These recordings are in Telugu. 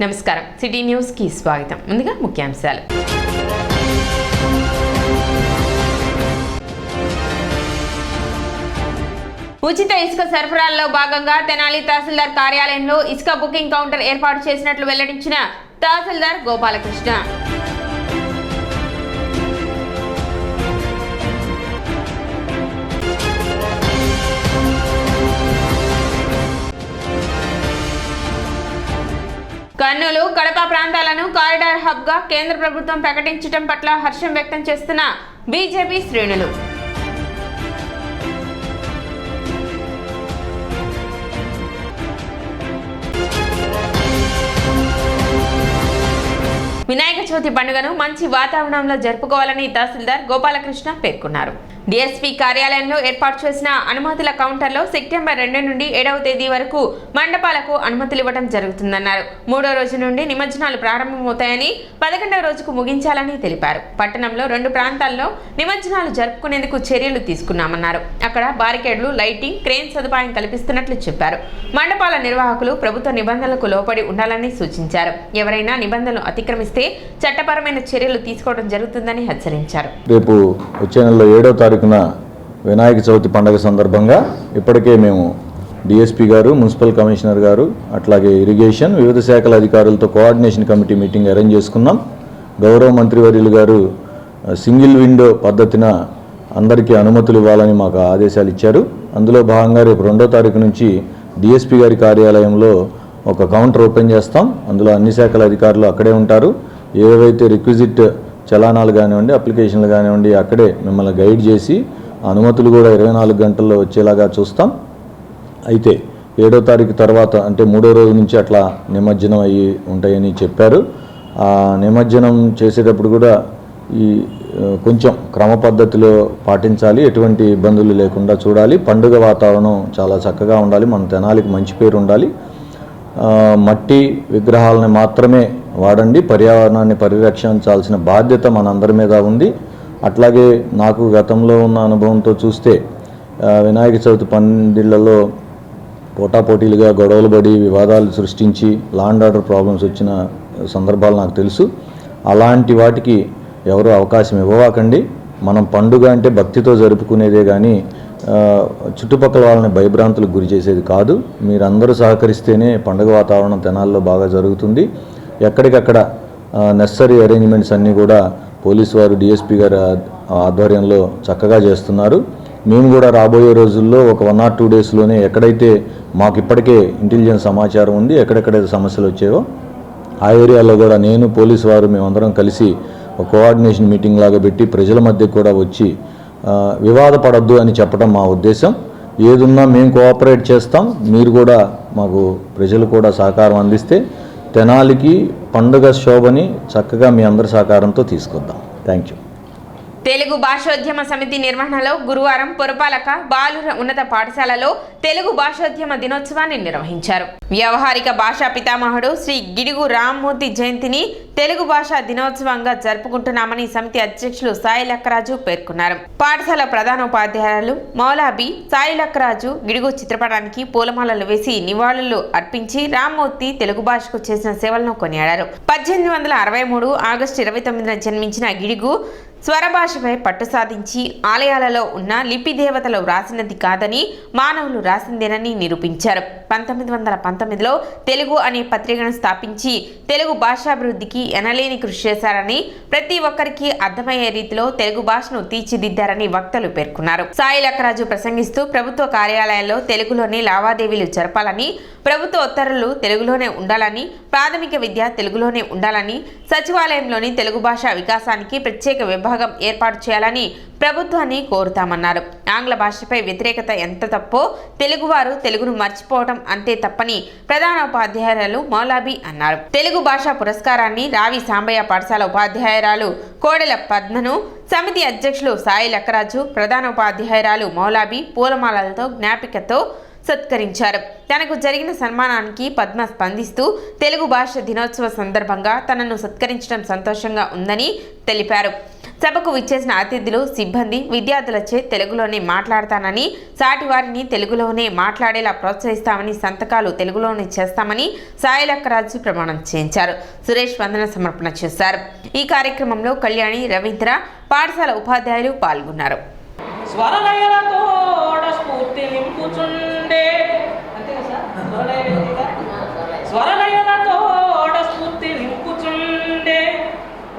నమస్కారం, సిటీ న్యూస్ కి స్వాగతం. ముందుగా ముఖ్యాంశాలు. ఉచిత ఇసుక సరఫరాలో భాగంగా తెనాలి తహసీల్దార్ కార్యాలయంలో ఇసుక బుకింగ్ కౌంటర్ ఏర్పాటు చేసినట్లు వెల్లడించిన తహసీల్దార్ గోపాలకృష్ణ. కర్నూలు, కడప ప్రాంతాలను కారిడార్ హబ్ గా కేంద్ర ప్రభుత్వం ప్రకటించడం పట్ల హర్షం వ్యక్తం చేస్తున్న బీజేపీ శ్రేణులు. వినాయక చవితి పండుగను మంచి వాతావరణంలో జరుపుకోవాలని తహసీల్దార్ గోపాలకృష్ణ పేర్కొన్నారు. డిఎస్పీ కార్యాలయంలో ఏర్పాటు చేసిన అనుమతుల కౌంటర్లో సెప్టెంబర్ 2 నుండి 7వ తేదీ వరకు మండపాలకు అనుమతులు ఇవ్వడం జరుగుతుందన్నారు. 3వ రోజు నుండి నిమజ్జనాలు ప్రారంభమవుతాయని, 11వ రోజుకు ముగించాలని తెలిపారు. పట్టణంలో 2 ప్రాంతాల్లో నిమజ్జనాలు జరుపుకునేందుకు చర్యలు తీసుకున్నామన్నారు. అక్కడ బారికేడ్లు, లైటింగ్, క్రేన్ సదుపాయం కల్పిస్తున్నట్లు చెప్పారు. మండపాల నిర్వాహకులు ప్రభుత్వ నిబంధనలకు లోబడి ఉండాలని సూచించారు. ఎవరైనా నిబంధనలు అతిక్రమిస్తే చట్టపరమైన చర్యలు తీసుకోవడం జరుగుతుందని హెచ్చరించారు. రేపు వచ్చే నెల 7వ తారీఖున వినాయక చవితి పండుగ సందర్భంగా ఇప్పటికే మేము డిఎస్పీ గారు, మున్సిపల్ కమిషనర్ గారు, అట్లాగే ఇరిగేషన్, వివిధ శాఖల అధికారులతో కోఆర్డినేషన్ కమిటీ మీటింగ్ అరేంజ్ చేసుకున్నాం. గౌరవ మంత్రివర్యులు గారు సింగిల్ విండో పద్ధతిన అందరికీ అనుమతులు ఇవ్వాలని మాకు ఆదేశాలు ఇచ్చారు. అందులో భాగంగా రేపు 2వ తారీఖు నుంచి డిఎస్పీ గారి కార్యాలయంలో ఒక కౌంటర్ ఓపెన్ చేస్తాం. అందులో అన్ని శాఖల అధికారులు అక్కడే ఉంటారు. ఏవైతే రిక్విజిట్ చలానాలు కానివ్వండి, అప్లికేషన్లు కానివ్వండి, అక్కడే మిమ్మల్ని గైడ్ చేసి అనుమతులు కూడా 24 గంటల్లో వచ్చేలాగా చూస్తాం. అయితే 7వ తారీఖు తర్వాత అంటే 3వ రోజు నుంచి అట్లా నిమజ్జనం అయ్యి ఉంటాయని చెప్పారు. ఆ నిమజ్జనం చేసేటప్పుడు కూడా ఈ కొంచెం క్రమ పద్ధతిలో పాటించాలి, ఎటువంటి ఇబ్బందులు లేకుండా చూడాలి. పండుగ వాతావరణం చాలా చక్కగా ఉండాలి, మన తెనాలికి మంచి పేరు ఉండాలి. మట్టి విగ్రహాలని మాత్రమే వాడండి, పర్యావరణాన్ని పరిరక్షించాల్సిన బాధ్యత మనందరి మీద ఉంది. అట్లాగే నాకు గతంలో ఉన్న అనుభవంతో చూస్తే వినాయక చవితి పందిళ్లలో పోటాపోటీలుగా గొడవలు పడి వివాదాలు సృష్టించి లాండ్ ఆర్డర్ ప్రాబ్లమ్స్ వచ్చిన సందర్భాలు నాకు తెలుసు. అలాంటి వాటికి ఎవరు అవకాశం ఇవ్వకండి. మనం పండుగ అంటే భక్తితో జరుపుకునేదే కానీ చుట్టుపక్కల వాళ్ళని భయభ్రాంతులకు గురి చేసేది కాదు. మీరందరూ సహకరిస్తేనే పండుగ వాతావరణం తెనాల్లో బాగా జరుగుతుంది. ఎక్కడికక్కడ నెసరీ అరేంజ్మెంట్స్ అన్నీ కూడా పోలీసు వారు, డిఎస్పీ గారి ఆధ్వర్యంలో చక్కగా చేస్తున్నారు. మేము కూడా రాబోయే రోజుల్లో ఒక 1 or 2 డేస్లోనే ఎక్కడైతే మాకు ఇప్పటికే ఇంటెలిజెన్స్ సమాచారం ఉంది, ఎక్కడెక్కడైతే సమస్యలు వచ్చాయో ఆ ఏరియాలో కూడా నేను, పోలీసు వారు మేమందరం కలిసి ఒక కోఆర్డినేషన్ మీటింగ్ లాగా పెట్టి ప్రజల మధ్య కూడా వచ్చి వివాదపడద్దు అని చెప్పడం మా ఉద్దేశం. ఏదున్నా మేము కోఆపరేట్ చేస్తాం, మీరు కూడా మాకు ప్రజలు కూడా సహకారం అందిస్తే తెనాలికి పండుగ శోభని చక్కగా మీ అందరి సహకారంతో తీసుకొద్దాం. Thank you. తెలుగు భాషోద్యమ సమితి నిర్వహణలో గురువారం పురపాలక బాలుర ఉన్నత పాఠశాలలో తెలుగు భాషోద్యమ దినోత్సవాన్ని నిర్వహించారు. వ్యవహారిక భాషా పితామహుడు శ్రీ గిడుగు రామ్మూర్తి జయంతిని తెలుగు భాషా దినోత్సవంగా జరుపుకుంటున్నామని సమితి అధ్యక్షులు సాయి లక్కరాజు పేర్కొన్నారు. పాఠశాల ప్రధానోపాధ్యాయులు మౌలాబీ సాయి లక్కరాజు గిడుగు చిత్రపటానికి పూలమాలలు వేసి నివాళులు అర్పించి రామ్మూర్తి తెలుగు భాషకు చేసిన సేవలను కొనియాడారు. 1863 ఆగస్టు 29న జన్మించిన గిడుగు స్వరభాషపై పట్టు సాధించి ఆలయాలలో ఉన్న లిపి దేవతలు వ్రాసినది కాదని మానవులు రాసిందేనని నిరూపించారు. 1919లో తెలుగు అనే పత్రికను స్థాపించి తెలుగు భాషాభివృద్ధికి ఎనలేని కృషి చేశారని, ప్రతి ఒక్కరికి అర్థమయ్యే రీతిలో తెలుగు భాషను తీర్చిదిద్దారని వక్తలు పేర్కొన్నారు. సాయి లక్కరాజు ప్రసంగిస్తూ ప్రభుత్వ కార్యాలయాల్లో తెలుగులోనే లావాదేవీలు జరపాలని, ప్రభుత్వ ఉత్తర్వులు తెలుగులోనే ఉండాలని, ప్రాథమిక విద్య తెలుగులోనే ఉండాలని, సచివాలయంలోని తెలుగు భాష వికాసానికి ప్రత్యేక విభాగం ఏర్పాటు చేయాలని ప్రభుత్వాన్ని కోరుతామన్నారు. ఆంగ్ల భాషపై వ్యతిరేకత ఎంత తప్పో తెలుగువారు తెలుగును మర్చిపోవడం అంతే తప్పని ప్రధానోపాధ్యాయురాలు మౌలాబీ అన్నారు. తెలుగు భాషా పురస్కారాన్ని రావి సాంబయ్య పాఠశాల ఉపాధ్యాయురాలు కోడెల పద్మను, సమితి అధ్యక్షులు సాయి లక్కరాజు, ప్రధానోపాధ్యాయురాలు మౌలాబీ పూలమాలలతో జ్ఞాపికతో సత్కరించారు. తనకు జరిగిన సన్మానానికి పద్మ స్పందిస్తూ తెలుగు భాష దినోత్సవ సందర్భంగా తనను సత్కరించడం సంతోషంగా ఉందని తెలిపారు. సభకు విచ్చేసిన అతిథులు, సిబ్బంది, విద్యార్థులచే తెలుగులోనే మాట్లాడతానని, సాటి వారిని తెలుగులోనే మాట్లాడేలా ప్రోత్సహిస్తామని, సంతకాలు తెలుగులోనే చేస్తామని సాయిలక్కరాజు ప్రమాణం చేయించారు. సురేష్ వందన సమర్పణ చేశారు. ఈ కార్యక్రమంలో కళ్యాణి, రవీంద్ర, పాఠశాల ఉపాధ్యాయులు పాల్గొన్నారు. స్వరలయలతోడ స్ఫూర్తి నింపుచుండే స్వరలయలతోడ స్ఫూర్తి నింపుచుండే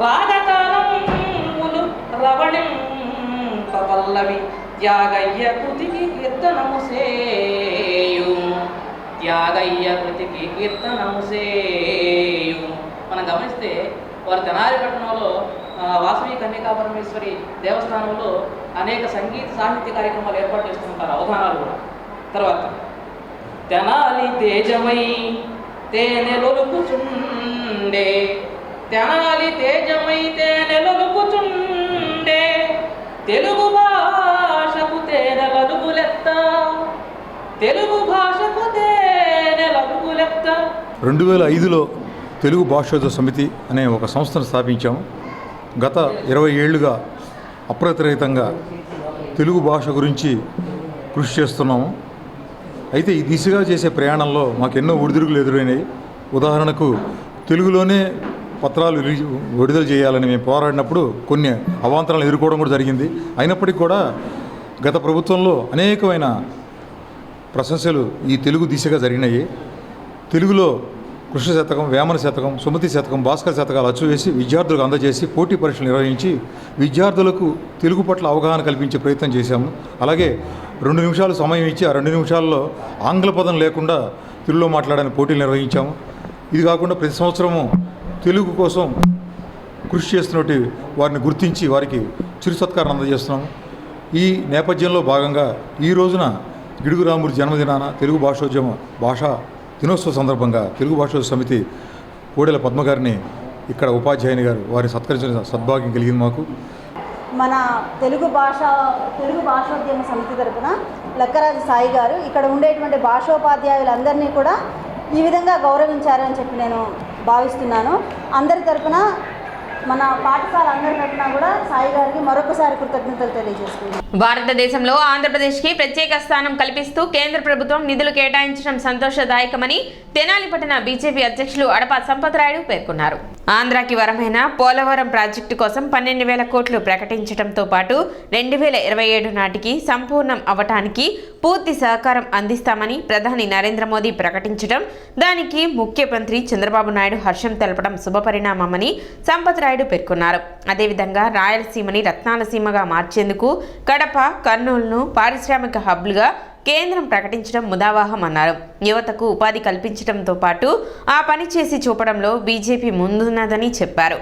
రాగతాళములు రవళింపవల్లవి త్యాగయ్య కృతికి కీర్తనము సేయు త్యాగయ్య కృతికి కీర్తనము సేయు. మనం గమనిస్తే వారు తెనాలి పట్టణంలో వాసవి కన్యకా పరమేశ్వరి దేవస్థానంలో అనేక సంగీత సాహిత్య కార్యక్రమాలు ఏర్పాటు చేస్తుంటారు, అవధానాలు కూడా. తర్వాత తెనాలి తేజమై తేనెలొలుకుచుండే తెనాలి తేజమై తేనెలొలుకుచుండే తెలుగు భాషకు తేనెలలుగులెత్త తెలుగు భాషకు తేనెలలుగులెత్త. 2005లో తెలుగు భాషోత్సవ సమితి అనే ఒక సంస్థను స్థాపించాము. గత 20 ఏళ్లుగా అప్రతిరహితంగా తెలుగు భాష గురించి కృషి చేస్తున్నాము. అయితే ఈ దిశగా చేసే ప్రయాణంలో మాకు ఎన్నో ఒడిదుడుకులు ఎదురైనాయి. ఉదాహరణకు తెలుగులోనే పత్రాలు విడుదల చేయాలని మేము పోరాడినప్పుడు కొన్ని అవాంతరాలు ఎదుర్కోవడం కూడా జరిగింది. అయినప్పటికీ కూడా గత ప్రభుత్వంలో అనేకమైన ప్రశంసలు ఈ తెలుగు దిశగా జరిగినాయి. తెలుగులో కృష్ణ శతకం, వేమన శతకం, సుమతి శతకం, భాస్కర శతకాలు అచ్చు వేసి విద్యార్థులకు అందజేసి పోటీ పరీక్షలు నిర్వహించి విద్యార్థులకు తెలుగు పట్ల అవగాహన కల్పించే ప్రయత్నం చేశాము. అలాగే 2 నిమిషాలు సమయం ఇచ్చి ఆ 2 నిమిషాల్లో ఆంగ్ల పదం లేకుండా తెలుగులో మాట్లాడని పోటీలు నిర్వహించాము. ఇది కాకుండా ప్రతి సంవత్సరము తెలుగు కోసం కృషి చేస్తున్నట్టు వారిని గుర్తించి వారికి చిరు సత్కారం అందజేస్తున్నాము. ఈ నేపథ్యంలో భాగంగా ఈ రోజున గిడుగు రామూర్తి జన్మదినాన తెలుగు భాషా దినోత్సవ సందర్భంగా తెలుగు భాషోత్సవ సమితి కోడెల పద్మ గారిని ఇక్కడ ఉపాధ్యాయుని గారు వారిని సత్కరించిన సద్భాగ్యం కలిగింది మాకు. మన తెలుగు భాషోద్యమ సమితి తరపున లక్కరాజు సాయి గారు ఇక్కడ ఉండేటువంటి భాషోపాధ్యాయులందరినీ కూడా ఈ విధంగా గౌరవించారని చెప్పి నేను భావిస్తున్నాను. అందరి తరపున, మన పాఠశాల అందరి తరపున కూడా సాయి గారికి మరొకసారి కృతజ్ఞతలు తెలియజేసుకుంటున్నాను. భారతదేశంలో ఆంధ్రప్రదేశ్కి ప్రత్యేక స్థానం కల్పిస్తూ కేంద్ర ప్రభుత్వం నిధులు కేటాయించడం సంతోషదాయకమని తెనాలి పట్టణ బీజేపీ అధ్యక్షులు అడప సంపత్రాయుడు పేర్కొన్నారు. ఆంధ్రాకి వరమైన పోలవరం ప్రాజెక్టు కోసం 12,000 కోట్లు ప్రకటించడంతో పాటు 2027 నాటికి సంపూర్ణం అవటానికి పూర్తి సహకారం అందిస్తామని ప్రధాని నరేంద్ర మోదీ ప్రకటించడం, దానికి ముఖ్యమంత్రి చంద్రబాబు నాయుడు హర్షం తెలపడం శుభపరిణామమని సంపత్రాయుడు పేర్కొన్నారు. అదేవిధంగా రాయలసీమని రత్నాల సీమగా మార్చేందుకు కడప, కర్నూలును పారిశ్రామిక హబ్లుగా కేంద్రం ప్రకటించడం ముదావాహం అన్నారు. యువతకు ఉపాధి కల్పించడంతో పాటు ఆ పని చేసి చూపడంలో బీజేపీ ముందున్నదని చెప్పారు.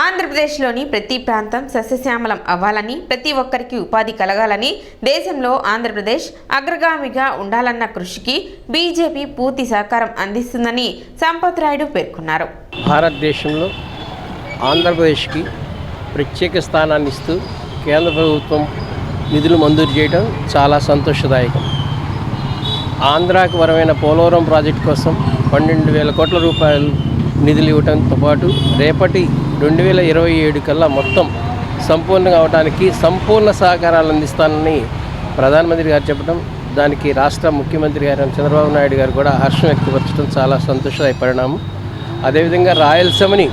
ఆంధ్రప్రదేశ్లోని ప్రతి ప్రాంతం సస్యశ్యామలం అవ్వాలని, ప్రతి ఒక్కరికి ఉపాధి కలగాలని, దేశంలో ఆంధ్రప్రదేశ్ అగ్రగామిగా ఉండాలన్న కృషికి బీజేపీ పూర్తి సహకారం అందిస్తుందని సంపత్రాయుడు పేర్కొన్నారు. భారతదేశంలో ఆంధ్రప్రదేశ్కి ప్రత్యేక స్థానాన్ని ఇస్తూ కేంద్ర ప్రభుత్వం నిధులు మంజూరు చేయడం చాలా సంతోషదాయకం. ఆంధ్రాకు వరమైన పోలవరం ప్రాజెక్టు కోసం 12,000 కోట్ల రూపాయలు నిధులు ఇవ్వడంతో పాటు రేపటి 2027 కల్లా మొత్తం సంపూర్ణంగా అవడానికి సంపూర్ణ సహకారాలు అందిస్తానని ప్రధానమంత్రి గారు చెప్పడం, దానికి రాష్ట్ర ముఖ్యమంత్రి గారు చంద్రబాబు నాయుడు గారు కూడా హర్షం వ్యక్తపరచడం చాలా సంతోషదాయక పరిణామం. అదేవిధంగా రాయలసీమని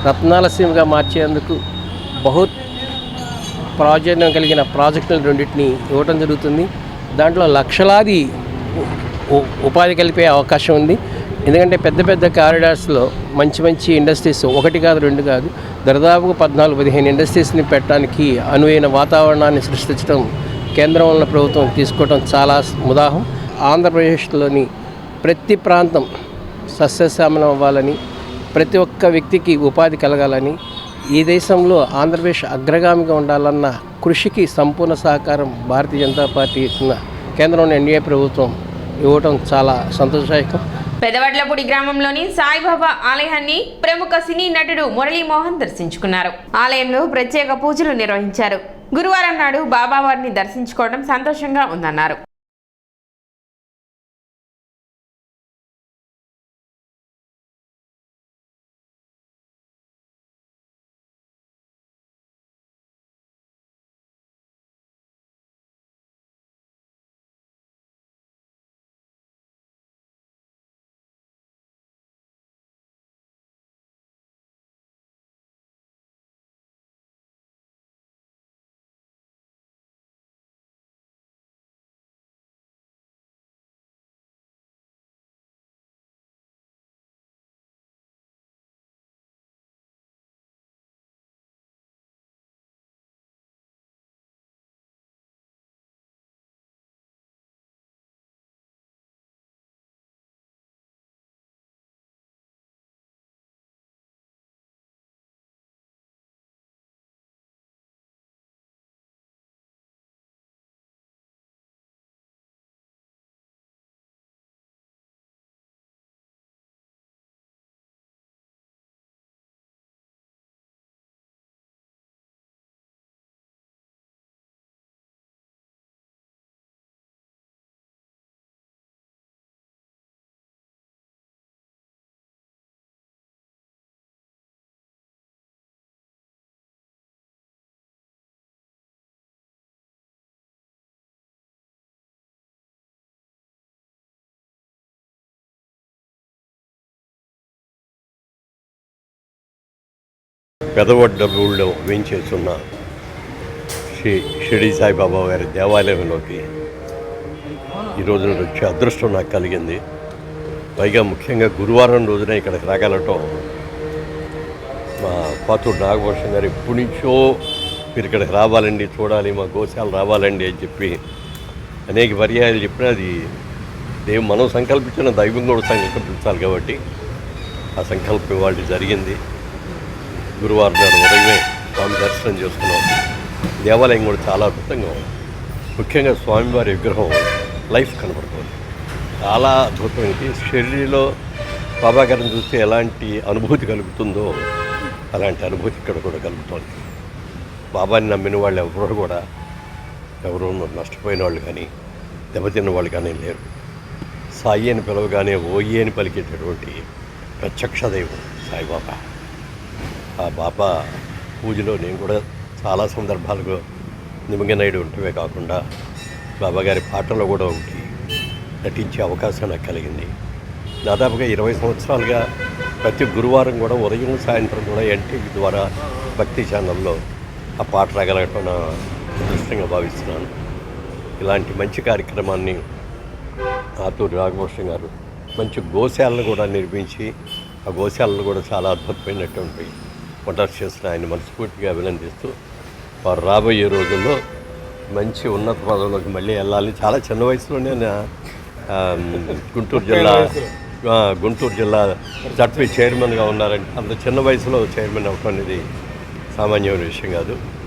రత్నాల సీమగా మార్చేందుకు ప్రాచుర్యం కలిగిన ప్రాజెక్టులు 2టిని ఇవ్వడం జరుగుతుంది. దాంట్లో లక్షలాది ఉపాధి కలిపే అవకాశం ఉంది. ఎందుకంటే పెద్ద పెద్ద కారిడార్స్లో మంచి ఇండస్ట్రీస్ 1 కాదు 2 కాదు దాదాపుగా 14-15 ఇండస్ట్రీస్ని పెట్టడానికి అనువైన వాతావరణాన్ని సృష్టించడం కేంద్రంలో ప్రభుత్వం తీసుకోవడం చాలా ముదాహం. ఆంధ్రప్రదేశ్లోని ప్రతి ప్రాంతం సస్యశ్యామలం అవ్వాలని, ప్రతి ఒక్క వ్యక్తికి ఉపాధి కలగాలని, ఈ దేశంలో ఆంధ్రప్రదేశ్ అగ్రగామిగా ఉండాలన్న కృషికి సంపూర్ణ సహకారం భారతీయ జనతా పార్టీ కేంద్రంలో ఎన్డీఏ ప్రభుత్వం ఇవ్వడం చాలా సంతోషదాయకం. పెదవడ్లపూడి గ్రామంలోని సాయిబాబా ఆలయాన్ని ప్రముఖ సినీ నటుడు మురళీమోహన్ దర్శించుకున్నారు. ఆలయంలో ప్రత్యేక పూజలు నిర్వహించారు. గురువారం నాడు బాబావారిని దర్శించుకోవడం సంతోషంగా ఉందన్నారు. పెదవడ్డూళ్ళలో వేయించేస్తున్న శ్రీ షిరిడి సాయిబాబా గారి దేవాలయంలోకి ఈ రోజున వచ్చే అదృష్టం నాకు కలిగింది. పైగా ముఖ్యంగా గురువారం రోజున ఇక్కడికి రాగలటం మా పాతూరు నాగభూషణ్ గారు ఎప్పటి నుంచో మీరు ఇక్కడికి రావాలండి, చూడాలి, మా గోశాలు రావాలండి అని చెప్పి అనేక పర్యాయాలు చెప్పినా అది మనం సంకల్పించిన దైవం కూడా సంకల్పించాలి కాబట్టి ఆ సంకల్పం ఇవాళ జరిగింది. గురువారం నాడు ఉదయమే స్వామి దర్శనం చేసుకున్నాం. దేవాలయం కూడా చాలా అద్భుతంగా ఉంది. ముఖ్యంగా స్వామివారి విగ్రహం లైఫ్ కనబడుతుంది, చాలా అద్భుతమైనది. షిరిడీలో బాబా గారిని చూస్తే ఎలాంటి అనుభూతి కలుగుతుందో అలాంటి అనుభూతి ఇక్కడ కూడా కలుగుతుంది. బాబాని నమ్మిన వాళ్ళు ఎవరు నష్టపోయిన వాళ్ళు కానీ దెబ్బతిన్న వాళ్ళు కానీ లేరు. సాయి అని పిలవగానే ఓయి అని పలికేటటువంటి ప్రత్యక్ష దైవం సాయిబాబా. ఆ బాబా పూజలో నేను కూడా చాలా సందర్భాలుగా నిమగ్నయుడు ఉంటమే కాకుండా బాబాగారి పాటల్లో కూడా ఉండి నటించే అవకాశం నాకు కలిగింది. దాదాపుగా 20 సంవత్సరాలుగా ప్రతి గురువారం కూడా ఉదయం సాయంత్రం కూడా ఎన్టీవీ ద్వారా భక్తి ఛానల్లో ఆ పాట రాగలగటం నా అదృష్టంగా భావిస్తున్నాను. ఇలాంటి మంచి కార్యక్రమాన్ని ఆతూరి నాగభూషణ్ గారు మంచి గోశాలను కూడా నిర్మించి ఆ గోశాలను కూడా చాలా అద్భుతమైనటువంటి వంటలు చేసిన ఆయన మనస్ఫూర్తిగా అభినందిస్తూ వారు రాబోయే రోజుల్లో మంచి ఉన్నత పదవులకు మళ్ళీ వెళ్ళాలి. చాలా చిన్న వయసులోనే గుంటూరు జిల్లా జడ్పీ చైర్మన్గా ఉన్నారంటే అంత చిన్న వయసులో చైర్మన్ అవ్వడం అనేది సామాన్యమైన విషయం కాదు.